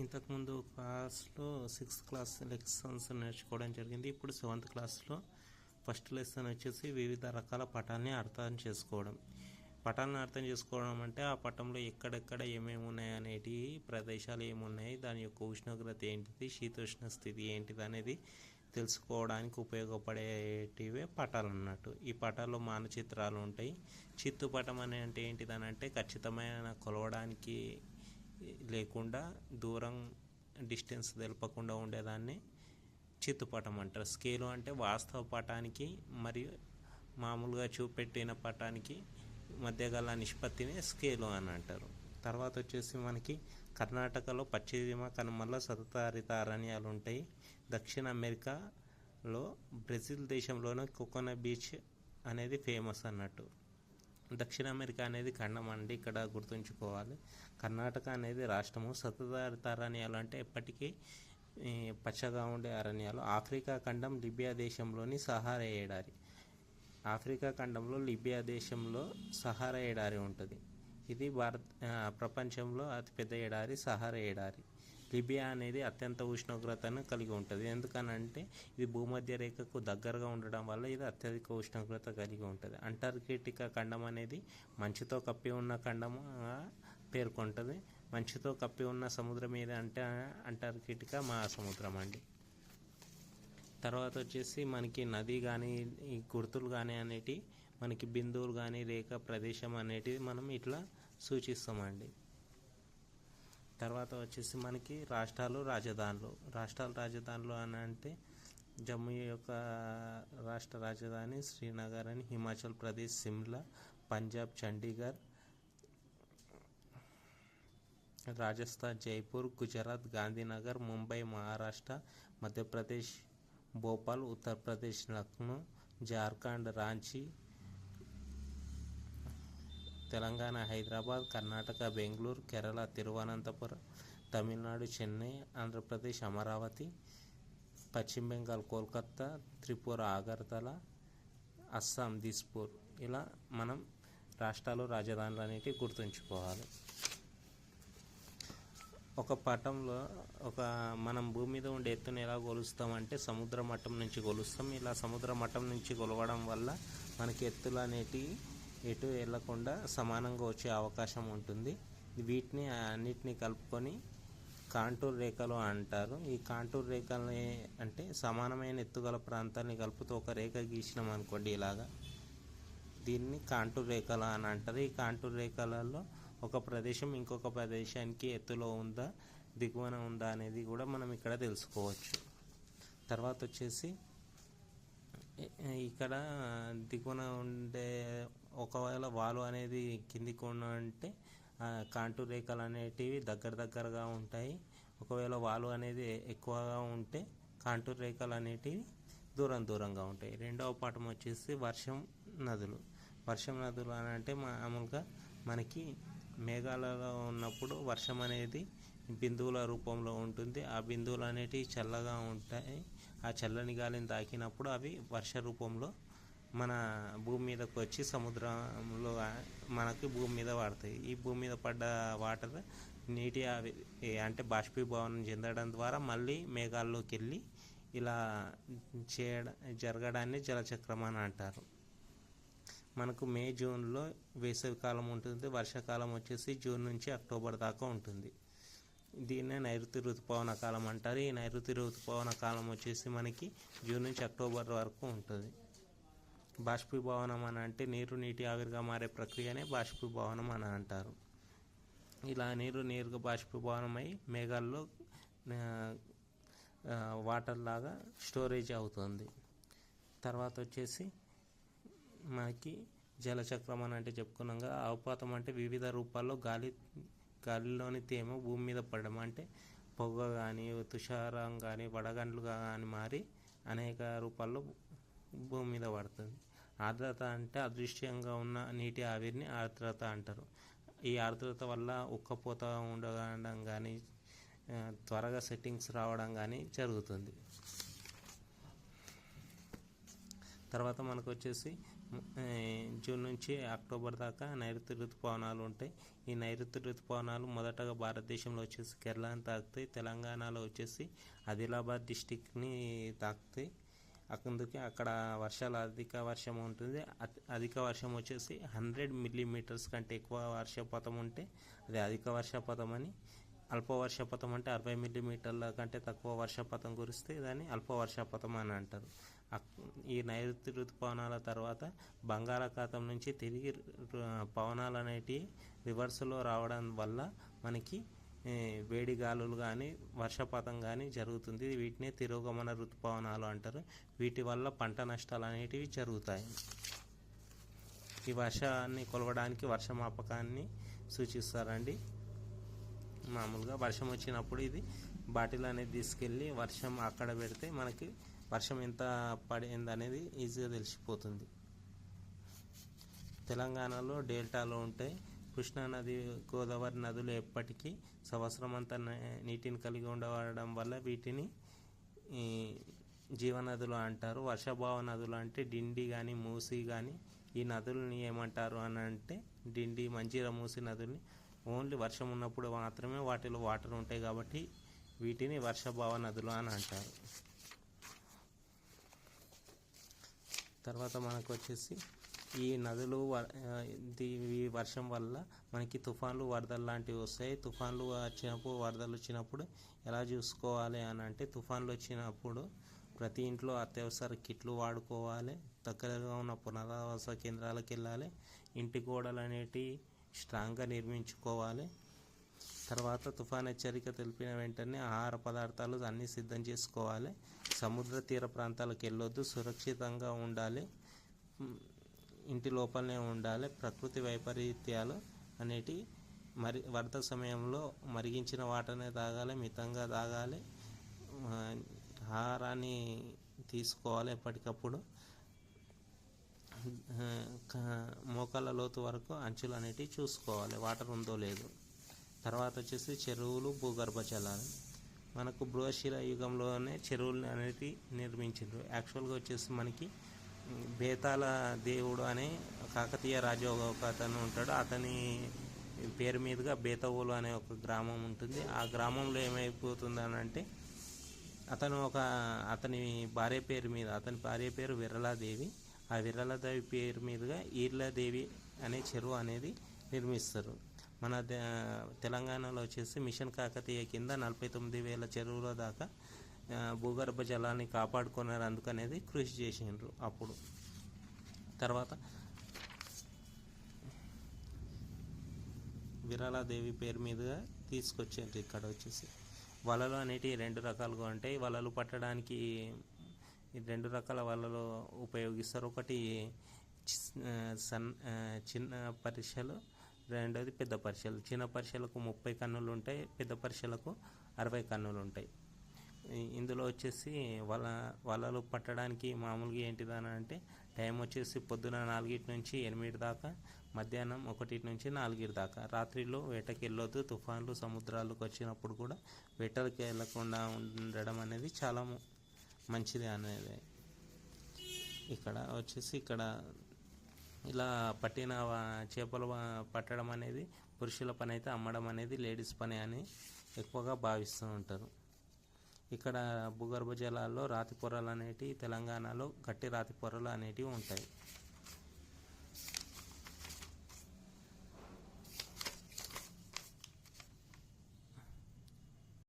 ఇంతకుముందు క్లాస్లో 6th class lessons నేర్చుకోవడం జరిగింది. ఇప్పుడు 7th క్లాస్లో ఫస్ట్ లెసన్ వచ్చేసి వివిధ రకాల పటాలని అర్థం చేసుకోవడం. పటాలను అర్థం చేసుకోవడం అంటే ఆ పటంలో ఎక్కడెక్కడ ఏమేమి ఉన్నాయి అనేటి ప్రదేశాలు ఏమున్నాయి, దాని యొక్క ఉష్ణోగ్రత ఏంటిది, శీతోష్ణ స్థితి ఏంటిది అనేది తెలుసుకోవడానికి ఉపయోగపడేటివే పటాలు అన్నట్టు. ఈ పటాల్లో మానచిత్రాలు ఉంటాయి. చిత్తుపటం అనే అంటే ఏంటిదని అంటే ఖచ్చితమైన కొలవడానికి లేకుండా దూరం డిస్టెన్స్ తెలపకుండా ఉండేదాన్ని చిత్తుపటం అంటారు. స్కేలు అంటే వాస్తవ పటానికి మరియు మామూలుగా చూపెట్టిన పటానికి మధ్య గల నిష్పత్తిని స్కేలు అని అంటారు. తర్వాత వచ్చేసి మనకి కర్ణాటకలో పశ్చిమ కనుమల సతతహరిత అరణ్యాలు ఉంటాయి. దక్షిణ అమెరికాలో బ్రెజిల్ దేశంలోని కోకోనా బీచ్ అనేది ఫేమస్ అన్నట్టు. దక్షిణ అమెరికా అనేది ఖండం అండి, ఇక్కడ గుర్తుంచుకోవాలి. కర్ణాటక అనేది రాష్ట్రము. సతతహరిత అరణ్యాలు అంటే ఎప్పటికీ పచ్చగా ఉండే అరణ్యాలు. ఆఫ్రికా ఖండం లిబియా దేశంలోని సహారా ఎడారి. ఆఫ్రికా ఖండంలో లిబియా దేశంలో సహారా ఎడారి ఉంటుంది. ఇది ప్రపంచంలో అతిపెద్ద ఎడారి సహారా ఎడారి. లిబియా అనేది అత్యంత ఉష్ణోగ్రతను కలిగి ఉంటుంది. ఎందుకనంటే ఇది భూమధ్య రేఖకు దగ్గరగా ఉండడం వల్ల ఇది అత్యధిక ఉష్ణోగ్రత కలిగి ఉంటుంది. అంటార్కిటికా ఖండం అనేది మంచుతో కప్పి ఉన్న ఖండంగా పేర్కొంటుంది. మంచుతో కప్పి ఉన్న సముద్రం ఏది అంటే అంటార్కిటికా మహాసముద్రం అండి. తర్వాత వచ్చేసి మనకి నది కానీ ఈ గుర్తులు కానీ అనేటి మనకి బిందువులు కానీ రేఖ ప్రదేశం అనేటివి మనం ఇట్లా సూచిస్తామండి. తర్వాత వచ్చేసి మనకి రాష్ట్రాలు రాజధానులు అని అంటే జమ్మూ యొక్క రాష్ట్ర రాజధాని శ్రీనగర్ అని, హిమాచల్ ప్రదేశ్ సిమ్లా, పంజాబ్ చండీగఢ్, రాజస్థాన్ జైపూర్, గుజరాత్ గాంధీనగర్, ముంబై మహారాష్ట్ర, మధ్యప్రదేశ్ భోపాల్, ఉత్తరప్రదేశ్ లక్నో, జార్ఖండ్ రాంచీ, తెలంగాణ హైదరాబాద్, కర్ణాటక బెంగళూరు, కేరళ తిరువనంతపురం, తమిళనాడు చెన్నై, ఆంధ్రప్రదేశ్ అమరావతి, పశ్చిమ బెంగాల్ కోల్కత్తా, త్రిపుర అగర్తల, అస్సాం దిస్పూర్. ఇలా మనం రాష్ట్రాలు రాజధానులు అనేవి గుర్తుంచుకోవాలి. ఒక పటంలో మనం భూమి మీద ఉండే ఎత్తును ఎలా కొలుస్తామంటే సముద్ర మట్టం నుంచి కొలుస్తాం. ఇలా సముద్ర మట్టం నుంచి కొలవడం వల్ల మనకి ఎత్తులు అనేటివి ఎటు వెళ్లకుండా సమానంగా వచ్చే అవకాశం ఉంటుంది. వీటిని అన్నిటినీ కలుపుకొని కాంటూర్ రేఖలు అంటారు. ఈ కాంటూర్ రేఖలు అంటే సమానమైన ఎత్తుగల ప్రాంతాన్ని కలుపుతూ ఒక రేఖ గీసినాం అనుకోండి, ఇలాగా దీన్ని కాంటూర్ రేఖలు అని అంటారు. ఈ కాంటూర్ రేఖలలో ఒక ప్రదేశం ఇంకొక ప్రదేశానికి ఎత్తులో ఉందా దిగువన ఉందా అనేది కూడా మనం ఇక్కడ తెలుసుకోవచ్చు. తర్వాత వచ్చేసి ఇక్కడ దిగువన ఉండే ఒకవేళ వాలు అనేది కిందికి ఉంటే కాంటూర్ రేఖలు అనేటివి దగ్గరగా ఉంటాయి. ఒకవేళ వాలు అనేది ఎక్కువగా ఉంటే కాంటూర్ రేఖలు అనేటివి దూరంగా ఉంటాయి. రెండవ పాఠం వచ్చేసి వర్షం నదులు అని అంటే మామూలుగా మనకి మేఘాలలో ఉన్నప్పుడు వర్షం అనేది బిందువుల రూపంలో ఉంటుంది. ఆ బిందువులు అనేటివి చల్లగా ఉంటాయి. ఆ చల్లని గాలిని తాకినప్పుడు అవి వర్ష రూపంలో మన భూమి మీదకి వచ్చి సముద్రంలో మనకి భూమి మీద పడతాయి. ఈ భూమి మీద పడ్డ వాటర్ నీటి అంటే బాష్పీభవనం చెందడం ద్వారా మళ్ళీ మేఘాల్లోకి వెళ్ళి ఇలా జరగడాన్ని జలచక్రం అని అంటారు. మనకు మే జూన్లో వేసవికాలం ఉంటుంది. వర్షాకాలం వచ్చేసి జూన్ నుంచి అక్టోబర్ దాకా ఉంటుంది. దీన్నే నైరుతి ఋతుపవన కాలం అంటారు. ఈ నైరుతి ఋతుపవన కాలం వచ్చేసి మనకి జూన్ నుంచి అక్టోబర్ వరకు ఉంటుంది. బాష్పీభవనం అని అంటే నీటి ఆవిరిగా మారే ప్రక్రియనే బాష్పీభవనం అని అంటారు. ఇలా నేరుగా బాష్పీభవనమై మేఘాల్లో వాటర్ లాగా స్టోరేజ్ అవుతుంది. తర్వాత వచ్చేసి మనకి జలచక్రం అని అంటే చెప్పుకున్నాగా. అవపాతం అంటే వివిధ రూపాల్లో గాలిలోని తేమ భూమి మీద పడడం, అంటే పొగ కానీ తుషారం కానీ వడగండ్లుగా కానీ మారి అనేక రూపాల్లో భూమి మీద పడుతుంది. ఆర్ద్రత అంటే అదృశ్యంగా ఉన్న నీటి ఆవిరిని ఆర్ద్రత అంటారు. ఈ ఆర్ద్రత వల్ల ఉక్కపోత ఉండడం కానీ త్వరగా సెట్టింగ్స్ రావడం కానీ జరుగుతుంది. తర్వాత మనకు వచ్చేసి జూన్ నుంచి అక్టోబర్ దాకా నైరుతి ఋతుపవనాలు ఉంటాయి. ఈ నైరుతి ఋతుపవనాలు మొదటగా భారతదేశంలో వచ్చేసి కేరళని తాకుతాయి. తెలంగాణలో వచ్చేసి ఆదిలాబాద్ డిస్టిక్ని తాకుతాయి. అందుకే అక్కడ అధిక వర్షం ఉంటుంది. అధిక వర్షం వచ్చేసి 100 మిల్లీమీటర్స్ కంటే ఎక్కువ వర్షపాతం ఉంటే అది అధిక వర్షపాతం అని, అల్ప వర్షపాతం అంటే 60 మిల్లీమీటర్ల కంటే తక్కువ వర్షపాతం కురిస్తే దాన్ని అల్ప వర్షపాతం అని అంటారు. ఈ నైరుతి ఋతుపవనాల తర్వాత బంగాళాఖాతం నుంచి తిరిగి పవనాలు అనేటివి రివర్స్లో రావడం వల్ల మనకి వేడి గాలులు కానీ వర్షపాతం కానీ జరుగుతుంది. వీటినే తిరోగమన ఋతుపవనాలు అంటారు. వీటి వల్ల పంట నష్టాలు అనేటివి జరుగుతాయి. ఈ వర్షాన్ని కొలవడానికి వర్షమాపకాన్ని సూచిస్తారండి. మామూలుగా వర్షం వచ్చినప్పుడు ఇది బాటిల్ అనేది తీసుకెళ్ళి వర్షం అక్కడ పెడితే మనకి వర్షం ఎంత పడింది అనేది ఈజీగా తెలిసిపోతుంది. తెలంగాణలో డెల్టాలో ఉంటాయి. కృష్ణా నది, గోదావరి నదులు ఎప్పటికీ సంవత్సరం అంతా నీటిని కలిగి ఉండడం వల్ల వీటిని జీవనదులు అంటారు. వర్షాభావ నదులు అంటే డిండి కానీ మూసి కానీ ఈ నదులని ఏమంటారు అని అంటే డిండి, మంజీరా, మూసి నదుల్ని ఓన్లీ వర్షం ఉన్నప్పుడు మాత్రమే వాటిలో వాటర్ ఉంటాయి కాబట్టి వీటిని వర్షాభావ నదులు అని అంటారు. తర్వాత మనకు వచ్చేసి ఈ నదులు ఈ వర్షం వల్ల మనకి తుఫాన్లు, వరదలు లాంటివి వస్తాయి. తుఫాన్లు వచ్చినప్పుడు, వరదలు వచ్చినప్పుడు ఎలా చూసుకోవాలి అని అంటే తుఫాన్లు వచ్చినప్పుడు ప్రతి ఇంట్లో అత్యవసర కిట్లు వాడుకోవాలి. దగ్గరగా ఉన్న పునరావాస కేంద్రాలకు వెళ్ళాలి. ఇంటి గోడలు అనేటివి స్ట్రాంగ్గా నిర్మించుకోవాలి. తర్వాత తుఫాన్ హెచ్చరిక తెలిపిన వెంటనే ఆహార పదార్థాలు అన్నీ సిద్ధం చేసుకోవాలి. సముద్ర తీర ప్రాంతాలకు వెళ్ళొద్దు. సురక్షితంగా ఉండాలి. ఇంటి లోపలనే ఉండాలి. ప్రకృతి వైపరీత్యాలు అనేటివి వరద సమయంలో మరిగించిన వాటర్నే తాగాలి, మితంగా తాగాలి. ఆహారాన్ని తీసుకోవాలి ఎప్పటికప్పుడు. మోకాళ్ళ లోతు వరకు అంచులు అనేటివి చూసుకోవాలి వాటర్ ఉందో లేదో. తర్వాత వచ్చేసి చెరువులు, భూగర్భ జలాలు. మనకు బృహశిల యుగంలోనే చెరువులు అనేవి నిర్మించారు. యాక్చువల్గా వచ్చేసి మనకి బేతాళ దేవుడు అనే కాకతీయ రాజు ఒక అతను ఉంటాడు. అతని పేరు మీదుగా బేతవోలు అనే ఒక గ్రామం ఉంటుంది. ఆ గ్రామంలో ఏమైపోతుంది అని అంటే అతని భార్య పేరు మీద, అతని భార్య పేరు విరళాదేవి. ఆ విరళాదేవి పేరు మీదుగా ఈర్లాదేవి అనే చెరువు అనేది నిర్మిస్తారు. మన తెలంగాణలో వచ్చేసి మిషన్ కాకతీయ కింద 49,000 చెరువుల దాకా భూగర్భ జలాన్ని కాపాడుకున్నారు. అందుకనేది కృషి చేసిండ్రు అప్పుడు. తర్వాత విరళాదేవి పేరు మీదుగా తీసుకొచ్చారు. ఇక్కడ వచ్చేసి వలలు అనేటివి 2 రకాలుగా ఉంటాయి. వలలు పట్టడానికి 2 రకాల వలలు ఉపయోగిస్తారు. ఒకటి చిన్న పరిశలు, రెండోది పెద్ద పరిశలు. చిన్న పరిశలకు 30 కన్నులు ఉంటాయి, పెద్ద పరిశలకు 60 కన్నులు ఉంటాయి. ఇందులో వచ్చేసి వలలు పట్టడానికి మామూలుగా ఏంటిదని అంటే టైం వచ్చేసి పొద్దున 4 నుంచి 8 దాకా, మధ్యాహ్నం 1 నుంచి 4 దాకా. రాత్రిలో వేటకి వెళ్ళొద్దు. తుఫాన్లు సముద్రాలకు వచ్చినప్పుడు కూడా వేటకి వెళ్ళకుండా ఉండడం అనేది చాలా మంచిది అనేది. ఇక్కడ వచ్చేసి ఇలా పట్టిన చేపలు పట్టడం అనేది పురుషుల పని అయితే అమ్మడం అనేది లేడీస్ పని అని ఎక్కువగా భావిస్తూ ఉంటారు. ఇక్కడ భూగర్భ జలాల్లో రాతి పొరలు అనేటివి, తెలంగాణలో గట్టి రాతి పొరలు అనేటివి ఉంటాయి.